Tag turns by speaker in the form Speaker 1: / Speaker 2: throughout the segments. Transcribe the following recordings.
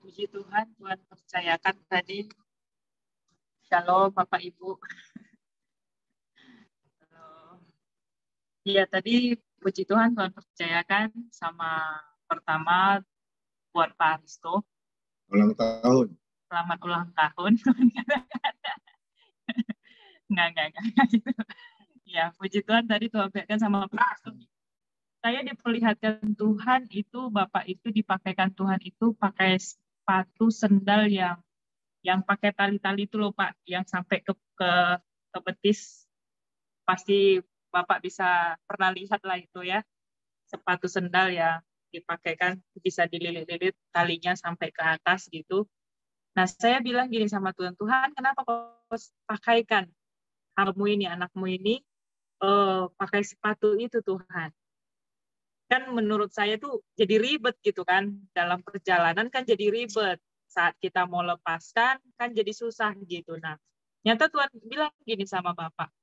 Speaker 1: Puji Tuhan, Tuhan percayakan tadi. Shalom Bapak Ibu. Ya tadi puji Tuhan percayakan sama pertama buat Pak Aristo.
Speaker 2: Ulang tahun.
Speaker 1: Selamat ulang tahun. Enggak. Gitu. Ya, puji Tuhan tadi Tuhan percayakan sama Pak Aristo. Saya diperlihatkan Tuhan itu, Bapak itu dipakaikan Tuhan itu pakai sepatu sendal yang pakai tali-tali itu loh Pak, yang sampai ke betis. Pasti Bapak bisa pernah lihat lah itu ya, sepatu sendal yang dipakaikan bisa dililit-lilit talinya sampai ke atas gitu. Nah saya bilang gini sama Tuhan, Tuhan kenapa kau pakaikan anakmu ini pakai sepatu itu Tuhan? Kan menurut saya tuh jadi ribet gitu kan, dalam perjalanan kan jadi ribet. Saat kita mau lepaskan kan jadi susah gitu. Nah nyata Tuhan bilang gini sama Bapak,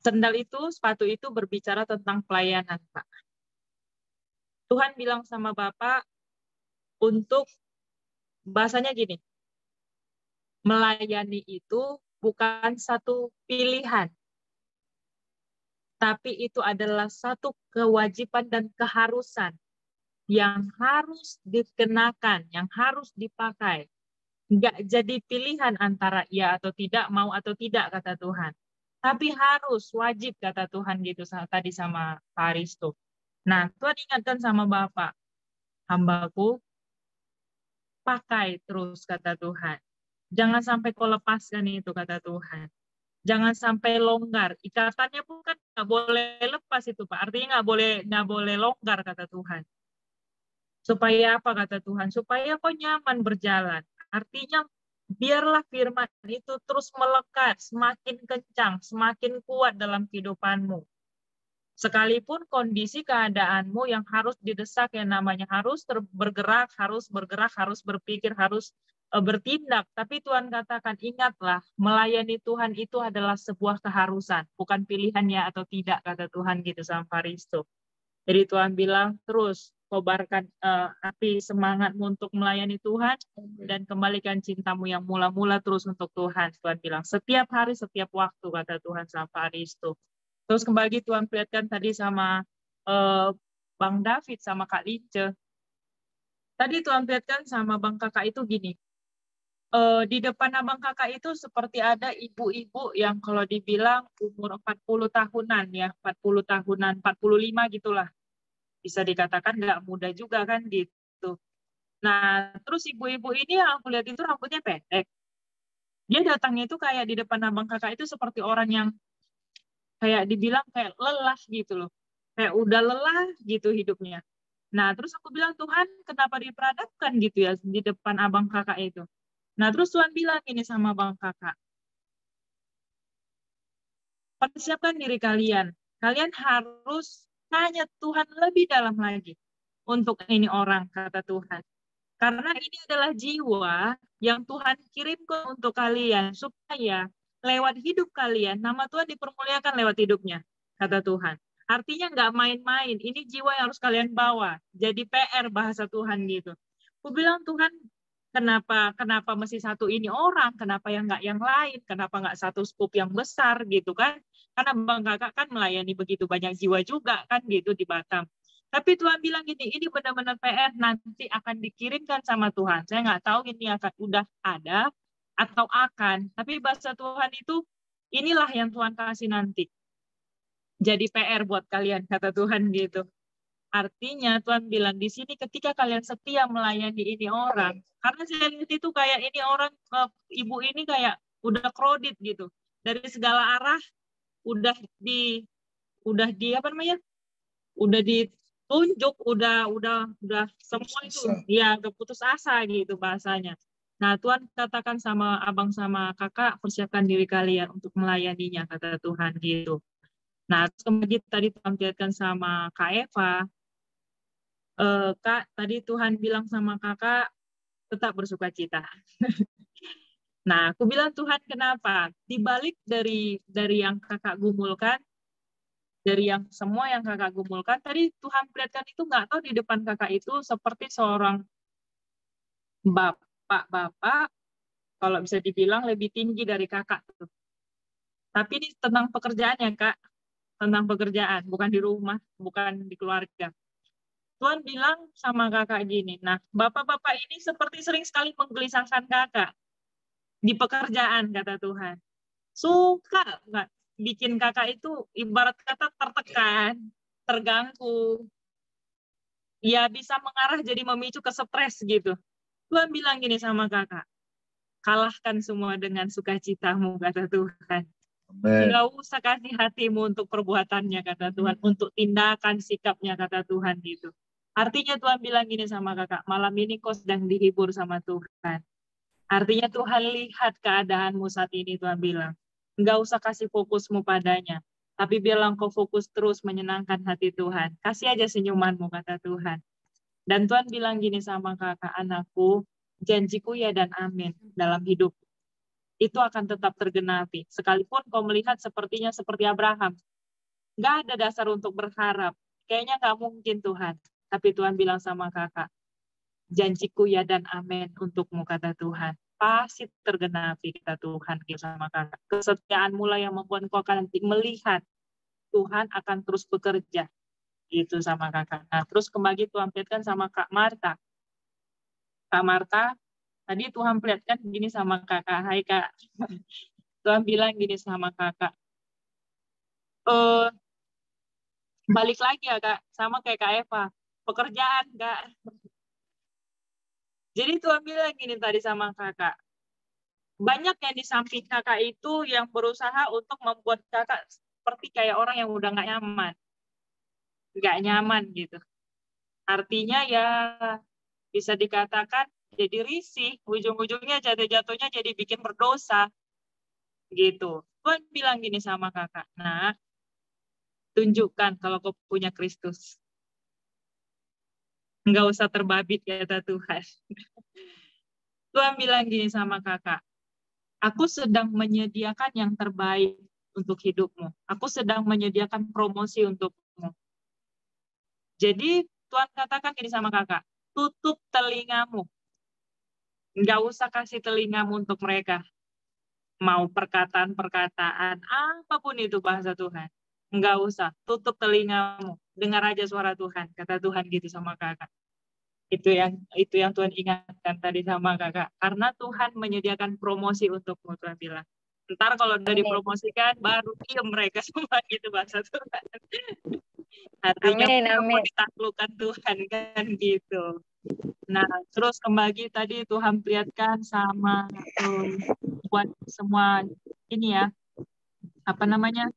Speaker 1: sendal itu, sepatu itu berbicara tentang pelayanan, Pak. Tuhan bilang sama Bapak untuk, bahasanya gini, melayani itu bukan satu pilihan, tapi itu adalah satu kewajiban dan keharusan yang harus dikenakan, yang harus dipakai. Nggak jadi pilihan antara iya atau tidak, mau atau tidak, kata Tuhan. Tapi harus, wajib, kata Tuhan gitu tadi sama Pak Aristo. Nah, Tuhan ingatkan sama Bapak, hambaku, pakai terus, kata Tuhan. Jangan sampai kau lepaskan itu, kata Tuhan. Jangan sampai longgar. Ikatannya pun kan nggak boleh lepas itu, Pak. Artinya nggak boleh longgar, kata Tuhan. Supaya apa, kata Tuhan? Supaya kau nyaman berjalan. Artinya biarlah firman itu terus melekat, semakin kencang, semakin kuat dalam kehidupanmu. Sekalipun kondisi keadaanmu yang harus didesak, yang namanya harus bergerak, harus berpikir, harus bertindak. Tapi Tuhan katakan, ingatlah, melayani Tuhan itu adalah sebuah keharusan, bukan pilihannya atau tidak, kata Tuhan gitu sama Aristo. Jadi Tuhan bilang, terus kobarkan api semangatmu untuk melayani Tuhan, dan kembalikan cintamu yang mula-mula terus untuk Tuhan. Tuhan bilang, setiap hari, setiap waktu, kata Tuhan sama Aristo. Terus kembali Tuhan perlihatkan tadi sama Bang David, sama Kak Lince. Tadi Tuhan perlihatkan sama Bang Kakak itu gini, di depan Abang Kakak itu seperti ada ibu-ibu yang kalau dibilang umur 40 tahunan ya, 40 tahunan, 45 gitulah. Bisa dikatakan nggak muda juga kan gitu. Nah, terus ibu-ibu ini yang aku lihat itu rambutnya pendek. Dia datangnya itu kayak di depan Abang Kakak itu seperti orang yang kayak dibilang kayak lelah gitu loh. Kayak udah lelah gitu hidupnya. Nah, terus aku bilang, Tuhan, kenapa diperadabkan gitu ya di depan Abang Kakak itu? Nah, terus Tuhan bilang ini sama Abang Kakak, persiapkan diri kalian. Kalian harus tanya Tuhan lebih dalam lagi untuk ini orang, kata Tuhan. Karena ini adalah jiwa yang Tuhan kirimkan untuk kalian, supaya lewat hidup kalian, nama Tuhan dipermuliakan lewat hidupnya, kata Tuhan. Artinya nggak main-main, ini jiwa yang harus kalian bawa. Jadi PR bahasa Tuhan gitu. Aku bilang, Tuhan, kenapa mesti satu ini orang, kenapa yang nggak yang lain, kenapa nggak satu skup yang besar gitu kan? Karena Bang Kakak kan melayani begitu banyak jiwa juga kan gitu di Batam. Tapi Tuhan bilang gini, ini benar-benar PR, nanti akan dikirimkan sama Tuhan. Saya nggak tahu ini akan udah ada atau akan. Tapi bahasa Tuhan itu, inilah yang Tuhan kasih nanti. Jadi PR buat kalian, kata Tuhan gitu. Artinya Tuhan bilang di sini ketika kalian setia melayani ini orang, karena saya lihat itu kayak ini orang, ibu ini kayak udah kredit gitu. Dari segala arah udah di apa namanya? Udah ditunjuk, udah semua itu ya udah putus asa gitu bahasanya. Nah, Tuhan katakan sama abang sama kakak, persiapkan diri kalian untuk melayaninya, kata Tuhan gitu. Nah, kemudian tadi Tuhan lihatkan sama Kak Eva, Kak, tadi Tuhan bilang sama kakak, tetap bersuka cita. Nah, aku bilang Tuhan kenapa? Di balik dari yang kakak gumulkan, Dari yang semua yang kakak gumulkan, tadi Tuhan perlihatkan itu nggak tahu di depan kakak itu seperti seorang bapak, kalau bisa dibilang lebih tinggi dari kakak. Tapi ini tentang pekerjaannya, Kak. Tentang pekerjaan, bukan di rumah, bukan di keluarga. Tuhan bilang sama kakak gini, nah bapak-bapak ini seperti sering sekali menggelisahkan kakak di pekerjaan, kata Tuhan. Suka nggak bikin kakak itu ibarat kata tertekan, terganggu, ya bisa mengarah jadi memicu ke stres gitu. Tuhan bilang gini sama kakak, kalahkan semua dengan sukacitamu, kata Tuhan.
Speaker 2: Amen.
Speaker 1: Nggak usah kasih hatimu untuk perbuatannya, kata Tuhan. Untuk tindakan, sikapnya, kata Tuhan gitu. Artinya Tuhan bilang gini sama kakak, malam ini kau sedang dihibur sama Tuhan. Artinya Tuhan lihat keadaanmu saat ini, Tuhan bilang. Nggak usah kasih fokusmu padanya. Tapi biarlah kau fokus terus menyenangkan hati Tuhan. Kasih aja senyumanmu, kata Tuhan. Dan Tuhan bilang gini sama kakak, anakku, janjiku ya dan amin dalam hidup itu akan tetap tergenapi. Sekalipun kau melihat sepertinya seperti Abraham. Nggak ada dasar untuk berharap. Kayaknya nggak mungkin Tuhan. Tapi Tuhan bilang sama kakak, janjiku ya dan amin untukmu, kata Tuhan. Pasti tergenapi, kata Tuhan sama kakak. Kesetiaan mula yang membuat kau akan nanti melihat Tuhan akan terus bekerja. Gitu sama kakak. Nah, terus kembali Tuhan perlihatkan sama Kak Marta. Kak Marta, tadi Tuhan perlihatkan gini sama kakak. Hai Kak. Tuhan bilang gini sama kakak. Balik lagi ya Kak, sama kayak Kak Eva. Pekerjaan Kak. Jadi Tuhan bilang gini tadi sama kakak. Banyak yang di samping kakak itu yang berusaha untuk membuat kakak seperti kayak orang yang udah nggak nyaman. Nggak nyaman gitu. Artinya ya bisa dikatakan jadi risih. Ujung-ujungnya jatuh-jatuhnya jadi bikin berdosa. Gitu. Tuhan bilang gini sama kakak. Nah, tunjukkan kalau kau punya Kristus. Nggak usah terbabit, kata Tuhan. Tuhan bilang gini sama kakak. Aku sedang menyediakan yang terbaik untuk hidupmu. Aku sedang menyediakan promosi untukmu. Jadi Tuhan katakan gini sama kakak, tutup telingamu. Nggak usah kasih telingamu untuk mereka. Mau perkataan-perkataan, apapun itu bahasa Tuhan. Nggak usah, tutup telingamu. Dengar aja suara Tuhan, kata Tuhan gitu sama kakak. Itu yang Tuhan ingatkan tadi sama kakak. Karena Tuhan menyediakan promosi untukmu, Tuhan bilang. Ntar kalau udah dipromosikan, baru diem mereka semua gitu bahasa Tuhan. Artinya kamu
Speaker 3: Amin.
Speaker 1: ditaklukkan Tuhan kan gitu. Nah, terus kembali tadi Tuhan perlihatkan sama buat semua ini ya, apa namanya,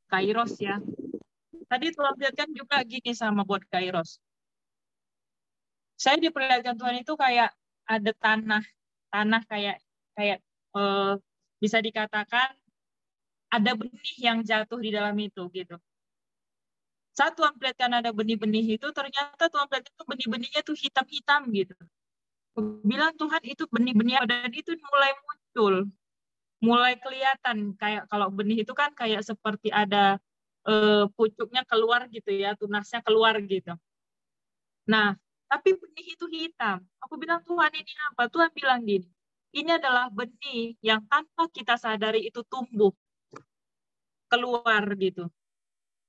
Speaker 1: Kairos ya. Tadi Tuhan perlihatkan juga gini sama buat Kairos. Saya diperlihatkan Tuhan itu kayak ada tanah kayak bisa dikatakan ada benih yang jatuh di dalam itu gitu. Saat Tuhan perlihatkan ada benih-benih itu, ternyata Tuhan perlihatkan itu benih-benihnya tuh hitam-hitam gitu. Bilang Tuhan itu benih-benih dan itu mulai muncul, mulai kelihatan kayak kalau benih itu kan kayak seperti ada pucuknya keluar gitu ya, tunasnya keluar gitu. Nah, tapi benih itu hitam. Aku bilang Tuhan ini apa? Tuhan bilang gini, ini adalah benih yang tanpa kita sadari itu tumbuh keluar gitu.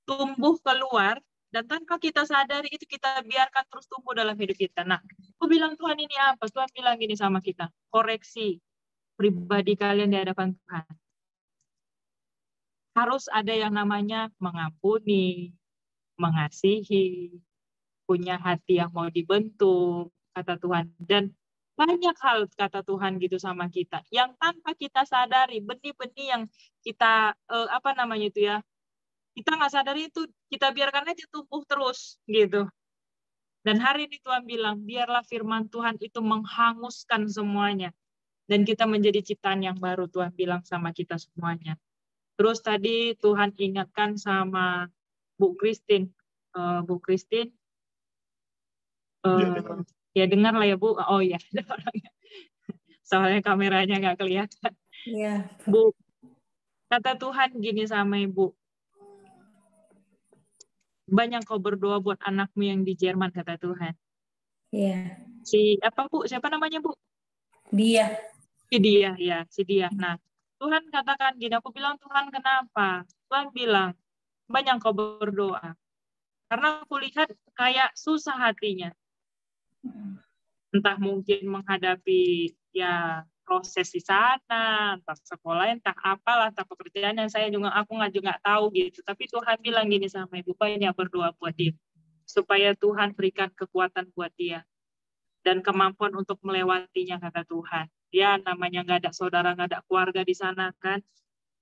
Speaker 1: Tumbuh keluar dan tanpa kita sadari itu kita biarkan terus tumbuh dalam hidup kita. Nah, aku bilang Tuhan ini apa? Tuhan bilang gini sama kita, koreksi pribadi kalian di hadapan Tuhan. Harus ada yang namanya mengampuni, mengasihi, punya hati yang mau dibentuk, kata Tuhan. Dan banyak hal kata Tuhan gitu sama kita yang tanpa kita sadari, benih-benih yang kita apa namanya itu ya, kita nggak sadari itu kita biarkan aja tumbuh terus gitu. Dan hari ini Tuhan bilang, biarlah firman Tuhan itu menghanguskan semuanya. Dan kita menjadi ciptaan yang baru, Tuhan bilang sama kita semuanya. Terus tadi Tuhan ingatkan sama Bu Christine. Bu Christine, ya dengar lah ya Bu. Oh ya, soalnya kameranya nggak kelihatan.
Speaker 3: Ya.
Speaker 1: Bu, kata Tuhan gini sama Ibu. banyak kau berdoa buat anakmu yang di Jerman, kata Tuhan.
Speaker 2: Iya.
Speaker 1: Siapa namanya, Bu?
Speaker 2: Dia.
Speaker 1: Si Dia, ya, si Dia. Nah, Tuhan katakan gini, aku bilang, Tuhan kenapa? Tuhan bilang, banyak kau berdoa. Karena aku lihat kayak susah hatinya. Entah mungkin menghadapi ya proses di sana, entah sekolah, entah apalah, entah pekerjaan yang aku nggak tahu gitu. Tapi Tuhan bilang gini sama Ibu, banyak berdoa buat dia. Supaya Tuhan berikan kekuatan buat dia. Dan kemampuan untuk melewatinya, kata Tuhan. Ya namanya nggak ada saudara, nggak ada keluarga di sana kan.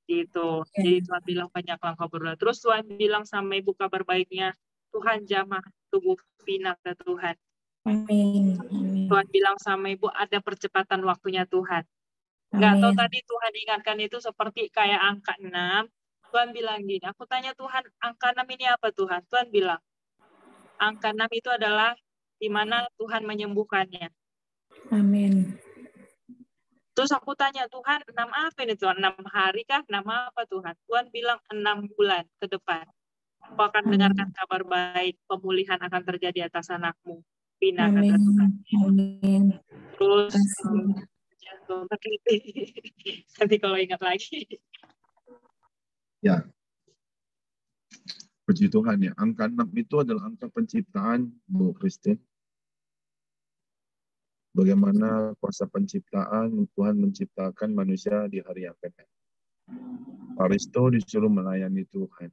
Speaker 1: Gitu. Jadi Tuhan bilang banyak langkah berdoa. Terus Tuhan bilang sama Ibu kabar baiknya, Tuhan jamah tubuh Vina, kata Tuhan.
Speaker 2: Amin.
Speaker 1: Tuhan bilang sama Ibu ada percepatan waktunya Tuhan. Nggak tahu tadi Tuhan ingatkan itu seperti kayak angka 6. Tuhan bilang gini, aku tanya Tuhan, angka 6 ini apa Tuhan? Tuhan bilang, angka 6 itu adalah di mana Tuhan menyembuhkannya.
Speaker 2: Amin.
Speaker 1: Terus aku tanya, Tuhan 6 apa ini Tuhan? 6 hari kah? 6 apa Tuhan? Tuhan bilang 6 bulan ke depan. Kau akan dengarkan kabar baik, pemulihan akan terjadi atas anakmu. Pina, kata Tuhan.
Speaker 2: Amin.
Speaker 1: Terus, nanti kalau ingat lagi.
Speaker 3: Ya. Puji Tuhan ya. Angka 6 itu adalah angka penciptaan, Bu Christine. Bagaimana kuasa penciptaan Tuhan menciptakan manusia di hari yang keempat. Aristo disuruh melayani Tuhan.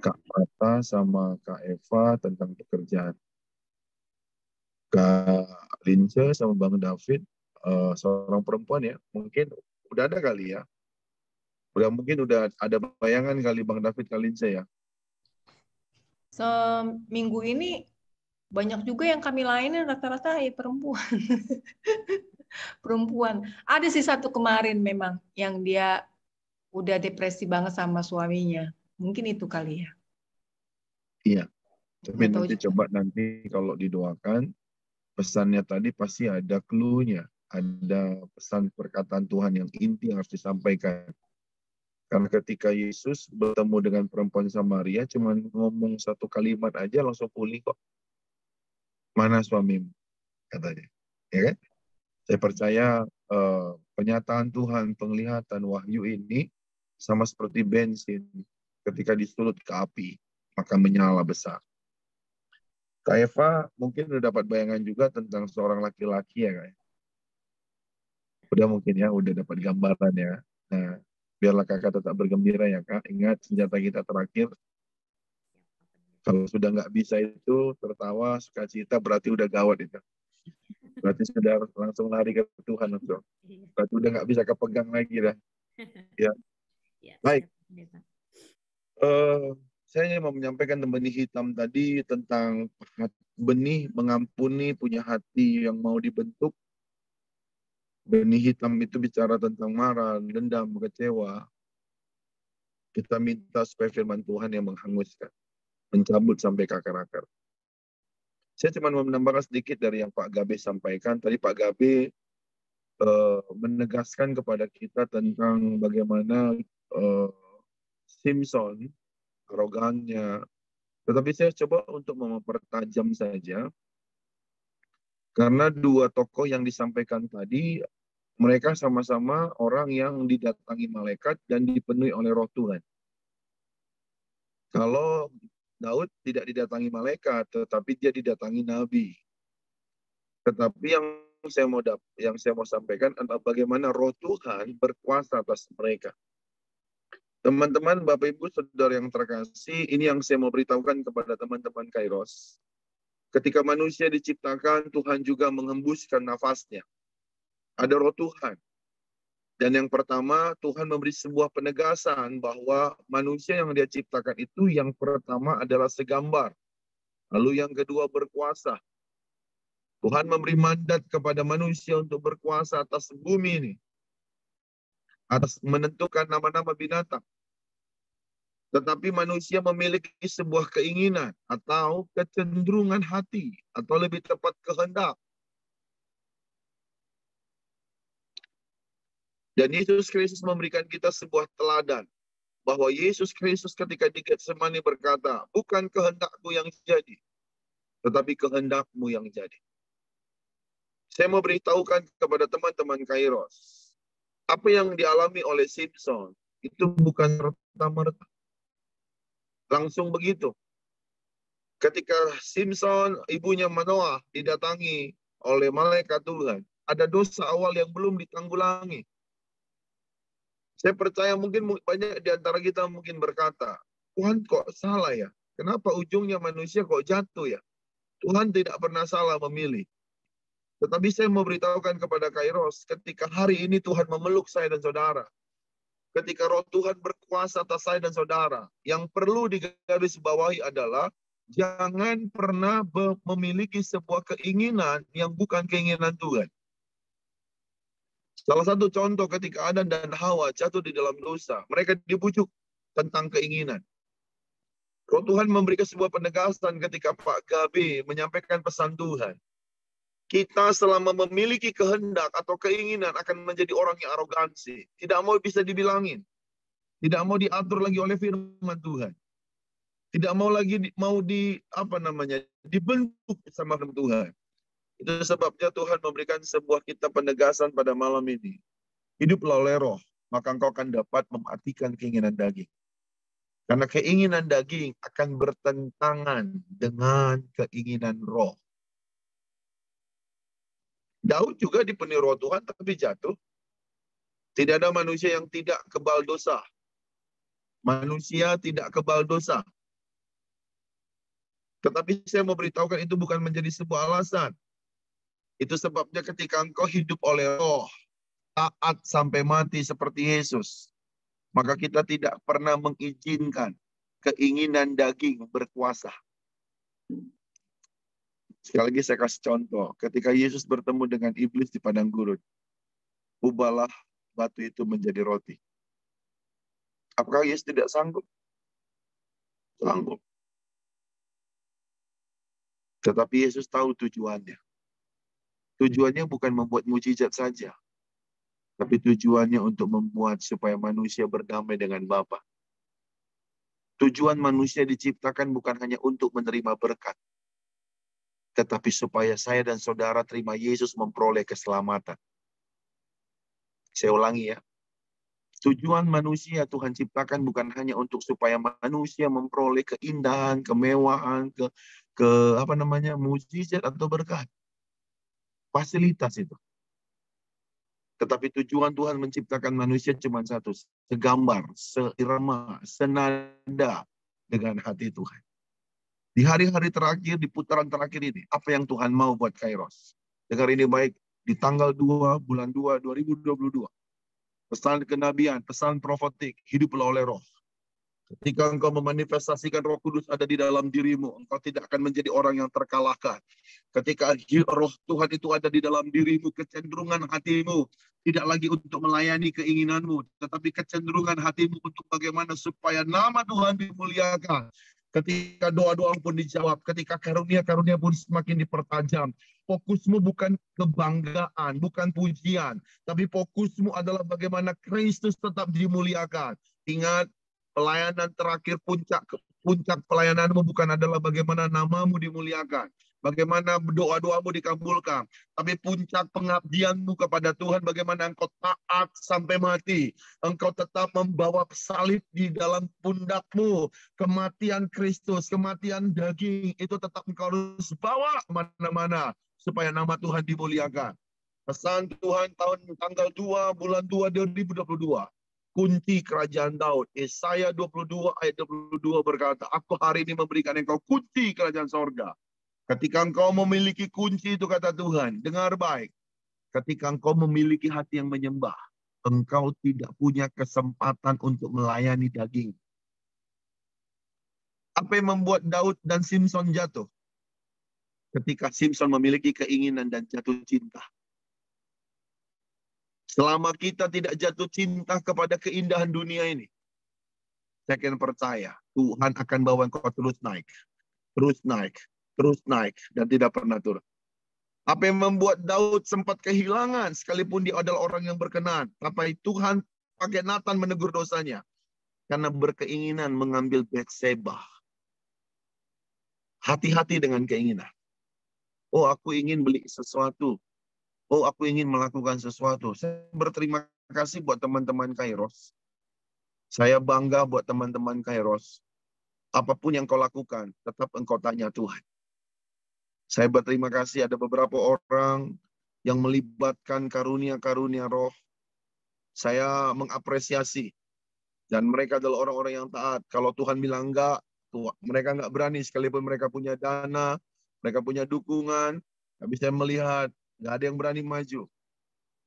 Speaker 3: Kak Prata sama Kak Eva tentang pekerjaan. Kak Lince sama Bang David, seorang perempuan ya, mungkin udah ada kali ya. Mungkin udah ada bayangan kali Bang David, Kak Lince ya.
Speaker 4: Seminggu ini banyak juga yang kami layanin rata-rata perempuan. Perempuan. Ada sih satu kemarin memang yang dia udah depresi banget sama suaminya. Mungkin itu kali ya.
Speaker 3: Iya. Tapi nanti coba nanti kalau didoakan, pesannya tadi pasti ada clue-nya. Ada pesan perkataan Tuhan yang inti yang harus disampaikan. Karena ketika Yesus bertemu dengan perempuan Samaria, cuma ngomong satu kalimat aja langsung pulih kok. Mana suamimu? Katanya. Ya kan? Saya percaya penyataan Tuhan, penglihatan wahyu ini sama seperti bensin. Ketika disulut ke api, maka menyala besar. Kak Eva mungkin udah dapat bayangan juga tentang seorang laki-laki ya Kak. Udah mungkin ya, udah dapat gambaran ya. Nah, biarlah kakak tetap bergembira ya Kak. Ingat senjata kita terakhir. Kalau sudah nggak bisa itu tertawa, sukacita berarti udah gawat itu. Berarti sudah langsung lari ke Tuhan untuk. Berarti udah nggak bisa kepegang lagi dah. Ya. Baik. Saya ingin mau menyampaikan benih hitam tadi tentang benih mengampuni, punya hati yang mau dibentuk. Benih hitam itu bicara tentang marah, dendam, kecewa. Kita minta supaya firman Tuhan yang menghanguskan, mencabut sampai ke akar-akar. Saya cuma mau menambahkan sedikit dari yang Pak Gabe sampaikan. Tadi Pak Gabe menegaskan kepada kita tentang bagaimana Simpson, arogannya. Tetapi saya coba untuk mempertajam saja. Karena dua tokoh yang disampaikan tadi, mereka sama-sama orang yang didatangi malaikat dan dipenuhi oleh roh Tuhan. Kalau Daud tidak didatangi malaikat, tetapi dia didatangi nabi. Tetapi yang saya mau sampaikan adalah bagaimana roh Tuhan berkuasa atas mereka. Teman-teman, Bapak Ibu, Saudara yang terkasih, ini yang saya mau beritahukan kepada teman-teman Kairos. Ketika manusia diciptakan, Tuhan juga menghembuskan nafasnya. Ada roh Tuhan. Dan yang pertama, Tuhan memberi sebuah penegasan bahwa manusia yang dia ciptakan itu yang pertama adalah segambar. Lalu yang kedua berkuasa. Tuhan memberi mandat kepada manusia untuk berkuasa atas bumi ini. Atas menentukan nama-nama binatang. Tetapi manusia memiliki sebuah keinginan atau kecenderungan hati. Atau lebih tepat kehendak. Dan Yesus Kristus memberikan kita sebuah teladan. bahwa Yesus Kristus ketika di Getsemani berkata, bukan kehendakku yang jadi, tetapi kehendakmu yang jadi. Saya mau beritahukan kepada teman-teman Kairos, apa yang dialami oleh Simpson itu bukan serta-merta langsung begitu. Ketika Simpson, ibunya Manoah, didatangi oleh malaikat Tuhan, ada dosa awal yang belum ditanggulangi. Saya percaya mungkin banyak di antara kita mungkin berkata, Tuhan kok salah ya? Kenapa ujungnya manusia kok jatuh ya? Tuhan tidak pernah salah memilih. Tetapi saya mau beritahukan kepada Kairos, ketika hari ini Tuhan memeluk saya dan saudara, ketika Roh Tuhan berkuasa atas saya dan saudara, yang perlu digarisbawahi adalah jangan pernah memiliki sebuah keinginan yang bukan keinginan Tuhan. Salah satu contoh ketika Adam dan Hawa jatuh di dalam dosa, mereka dibujuk tentang keinginan. Roh Tuhan memberikan sebuah penegasan ketika Pak Gabi menyampaikan pesan Tuhan. Kita selama memiliki kehendak atau keinginan akan menjadi orang yang arogansi. Tidak mau bisa dibilangin. Tidak mau diatur lagi oleh firman Tuhan. Tidak mau lagi dibentuk sama firman Tuhan. Itu sebabnya Tuhan memberikan sebuah kita penegasan pada malam ini. Hiduplah oleh roh, maka engkau akan dapat mematikan keinginan daging. Karena keinginan daging akan bertentangan dengan keinginan roh. Daud juga dipenuhi roh Tuhan tapi jatuh. Tidak ada manusia yang tidak kebal dosa. Manusia tidak kebal dosa. Tetapi saya mau beritahukan itu bukan menjadi sebuah alasan. Itu sebabnya ketika engkau hidup oleh roh, taat sampai mati seperti Yesus, maka kita tidak pernah mengizinkan keinginan daging berkuasa. Sekali lagi saya kasih contoh. Ketika Yesus bertemu dengan iblis di padang gurun, ubahlah batu itu menjadi roti. Apakah Yesus tidak sanggup? Sanggup. Tetapi Yesus tahu tujuannya. Tujuannya bukan membuat mujizat saja, tapi tujuannya untuk membuat supaya manusia berdamai dengan Bapa. Tujuan manusia diciptakan bukan hanya untuk menerima berkat, tetapi supaya saya dan saudara terima Yesus memperoleh keselamatan. Saya ulangi ya. Tujuan manusia Tuhan ciptakan bukan hanya untuk supaya manusia memperoleh keindahan, kemewahan, mujizat atau berkat. Fasilitas itu. Tetapi tujuan Tuhan menciptakan manusia cuma satu. Segambar, seirama, senada dengan hati Tuhan. Di hari-hari terakhir, di putaran terakhir ini, apa yang Tuhan mau buat Kairos? Dengar ini baik, di tanggal 2, bulan 2, 2022. Pesan kenabian, pesan profetik, hiduplah oleh roh. Ketika engkau memanifestasikan Roh Kudus ada di dalam dirimu, engkau tidak akan menjadi orang yang terkalahkan. Ketika Roh Tuhan itu ada di dalam dirimu, kecenderungan hatimu tidak lagi untuk melayani keinginanmu, tetapi kecenderungan hatimu untuk bagaimana supaya nama Tuhan dimuliakan. Ketika doa-doa pun dijawab, ketika karunia-karunia pun semakin dipertajam. Fokusmu bukan kebanggaan, bukan pujian, tapi fokusmu adalah bagaimana Kristus tetap dimuliakan. Ingat, pelayanan terakhir, puncak pelayananmu bukan adalah bagaimana namamu dimuliakan, bagaimana doa-doamu dikabulkan, tapi puncak pengabdianmu kepada Tuhan, bagaimana engkau taat sampai mati. Engkau tetap membawa salib di dalam pundakmu. Kematian Kristus, kematian daging, itu tetap engkau harus bawa kemana-mana, supaya nama Tuhan dimuliakan. Pesan Tuhan tanggal 2, bulan 2, 2022. Kunci kerajaan Daud. Yesaya 22 ayat 22 berkata, aku hari ini memberikan engkau kunci kerajaan sorga. Ketika engkau memiliki kunci itu kata Tuhan, dengar baik. Ketika engkau memiliki hati yang menyembah, engkau tidak punya kesempatan untuk melayani daging. Apa yang membuat Daud dan Simpson jatuh? Ketika Simpson memiliki keinginan dan jatuh cinta. Selama kita tidak jatuh cinta kepada keindahan dunia ini, saya akan percaya Tuhan akan bawa engkau terus naik, terus naik, terus naik, dan tidak pernah turun. Apa yang membuat Daud sempat kehilangan, sekalipun dia adalah orang yang berkenan, tapi Tuhan pakai Nathan menegur dosanya. karena berkeinginan mengambil Batseba. Hati-hati dengan keinginan. Oh, aku ingin beli sesuatu. Oh, aku ingin melakukan sesuatu. Saya berterima kasih buat teman-teman Kairos. Saya bangga buat teman-teman Kairos. Apapun yang kau lakukan, tetap engkau tanya Tuhan. Saya berterima kasih ada beberapa orang yang melibatkan karunia-karunia roh. Saya mengapresiasi. Dan mereka adalah orang-orang yang taat. Kalau Tuhan bilang enggak, mereka enggak berani. Sekalipun mereka punya dana, mereka punya dukungan. Tapi saya melihat, enggak ada yang berani maju.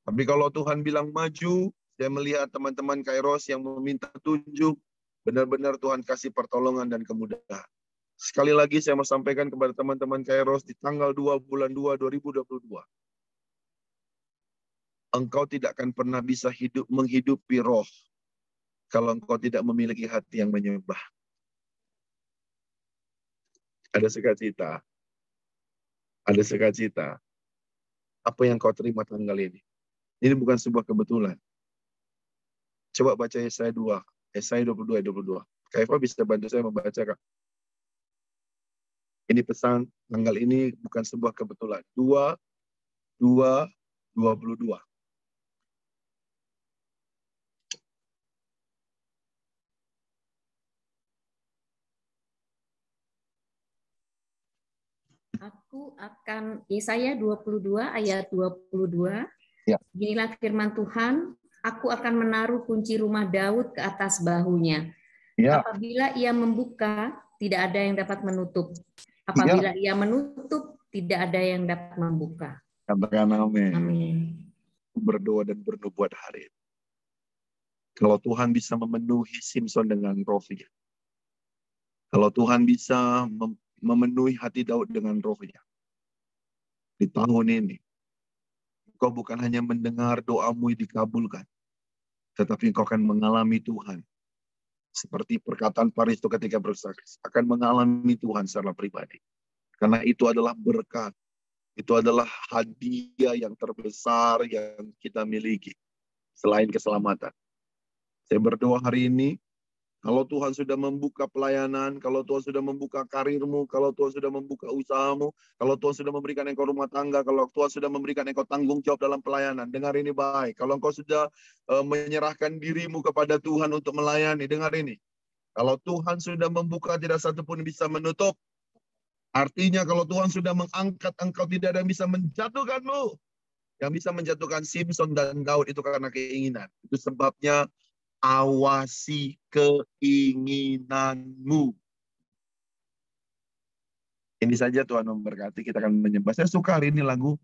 Speaker 3: Tapi kalau Tuhan bilang maju, saya melihat teman-teman Kairos yang meminta tunjuk, benar-benar Tuhan kasih pertolongan dan kemudahan. Sekali lagi saya mau sampaikan kepada teman-teman Kairos di tanggal 2 bulan 2 2022. Engkau tidak akan pernah bisa menghidupi roh kalau engkau tidak memiliki hati yang menyembah. Ada sukacita. Ada sukacita. Apa yang kau terima tanggal ini? Ini bukan sebuah kebetulan. Coba baca Yesaya 22. Kak Eva bisa bantu saya membaca, Kak? Ini pesan tanggal ini bukan sebuah kebetulan. 22.
Speaker 5: Aku akan, Yesaya 22 ayat 22.
Speaker 3: Ya.
Speaker 5: Inilah firman Tuhan, aku akan menaruh kunci rumah Daud ke atas bahunya.
Speaker 3: Ya.
Speaker 5: Apabila ia membuka, tidak ada yang dapat menutup. Apabila ia menutup, tidak ada yang dapat membuka.
Speaker 3: Katakan amin.
Speaker 5: Amin.
Speaker 3: Berdoa dan bernubuat hari ini. Kalau Tuhan bisa memenuhi Simson dengan rohnya. Kalau Tuhan bisa memenuhi hati Daud dengan rohnya. Di tahun ini, kau bukan hanya mendengar doamu dikabulkan, tetapi kau akan mengalami Tuhan. Seperti perkataan Paris itu ketika bersaksi, akan mengalami Tuhan secara pribadi. Karena itu adalah berkat. Itu adalah hadiah yang terbesar yang kita miliki. Selain keselamatan. Saya berdoa hari ini, kalau Tuhan sudah membuka pelayanan, kalau Tuhan sudah membuka karirmu, kalau Tuhan sudah membuka usahamu, kalau Tuhan sudah memberikan engkau rumah tangga, kalau Tuhan sudah memberikan engkau tanggung jawab dalam pelayanan, dengar ini baik. Kalau engkau sudah menyerahkan dirimu kepada Tuhan untuk melayani, dengar ini. Kalau Tuhan sudah membuka, tidak satu pun bisa menutup. Artinya kalau Tuhan sudah mengangkat engkau, tidak ada yang bisa menjatuhkanmu. Yang bisa menjatuhkan Simson dan Daud itu karena keinginan. Itu sebabnya awasi keinginanmu. Ini saja Tuhan memberkati, kita akan menyembah. Saya suka hari ini lagu